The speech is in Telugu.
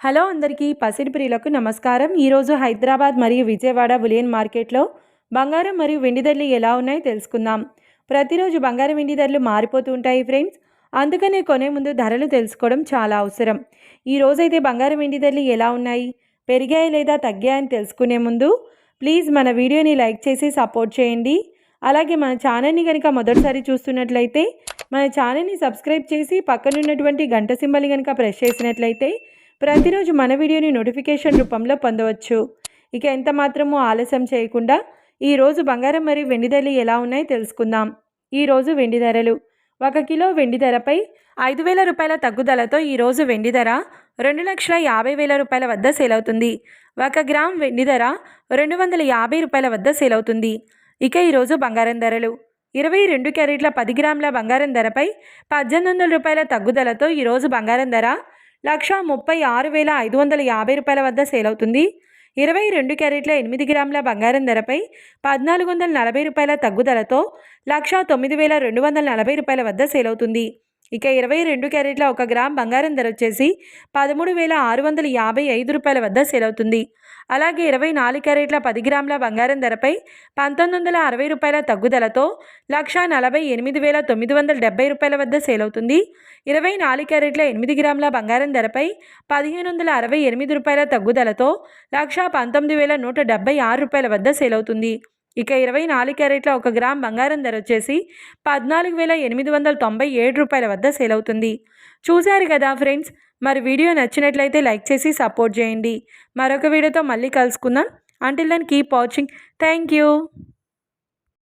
హలో అందరికీ పసిడి ప్రియులకు నమస్కారం. ఈరోజు హైదరాబాద్ మరియు విజయవాడ బులియన్ మార్కెట్లో బంగారం మరియు వెండి ధరలు ఎలా ఉన్నాయో తెలుసుకుందాం. ప్రతిరోజు బంగారం వెండి ధరలు మారిపోతూ ఉంటాయి ఫ్రెండ్స్. అందుకనే కొనే ముందు ధరలు తెలుసుకోవడం చాలా అవసరం. ఈరోజైతే బంగారం వెండి ధరలు ఎలా ఉన్నాయి, పెరిగాయి లేదా తగ్గాయని తెలుసుకునే ముందు ప్లీజ్ మన వీడియోని లైక్ చేసి సపోర్ట్ చేయండి. అలాగే మన ఛానల్ని కనుక మొదటిసారి చూస్తున్నట్లయితే మన ఛానల్ని సబ్స్క్రైబ్ చేసి పక్కనున్నటువంటి గంట సింబల్ని కనుక ప్రెస్ చేసినట్లయితే ప్రతిరోజు మన వీడియోని నోటిఫికేషన్ రూపంలో పొందవచ్చు. ఇక ఎంత మాత్రమూ ఆలస్యం చేయకుండా ఈరోజు బంగారం మరియు వెండి ధరలు ఎలా ఉన్నాయో తెలుసుకుందాం. ఈరోజు వెండి ధరలు: 1 కిలో వెండి ధరపై 5,000 రూపాయల తగ్గుదలతో ఈరోజు వెండి ధర 2,50,000 రూపాయల వద్ద సేల్ అవుతుంది. 1 గ్రామ్ వెండి ధర 250 రూపాయల వద్ద సేల్ అవుతుంది. ఇక ఈరోజు బంగారం ధరలు: 22 క్యారెట్ల 10 గ్రాముల బంగారం ధరపై 1,800 రూపాయల తగ్గుదలతో ఈరోజు బంగారం ధర 1,36,550 రూపాయల వద్ద సేల్ అవుతుంది. 22 క్యారెట్ల 8 గ్రాముల బంగారం ధరపై 1,440 రూపాయల తగ్గుదలతో 1,09,240 రూపాయల వద్ద సేల్ అవుతుంది. ఇక 22 క్యారెట్ల 1 గ్రామ్ బంగారం ధర వచ్చేసి 13,655 రూపాయల వద్ద సేల్ అవుతుంది. అలాగే 24 క్యారెట్ల 10 గ్రాముల బంగారం ధరపై 1,960 రూపాయల తగ్గుదలతో 1,48,970 రూపాయల వద్ద సేల్ అవుతుంది. 24 క్యారెట్ల 8 గ్రాముల బంగారం ధరపై 1,568 రూపాయల తగ్గుదలతో 1,19,176 రూపాయల వద్ద సేల్ అవుతుంది. ఇక 24 క్యారెట్ల 1 గ్రామ్ బంగారం ధర వచ్చేసి 14,897 రూపాయల వద్ద సేల్ అవుతుంది. చూశారు కదా ఫ్రెండ్స్, మరి వీడియో నచ్చినట్లయితే లైక్ చేసి సపోర్ట్ చేయండి. మరొక వీడియోతో మళ్ళీ కలుసుకుందాం. Until then keep watching. Thank you.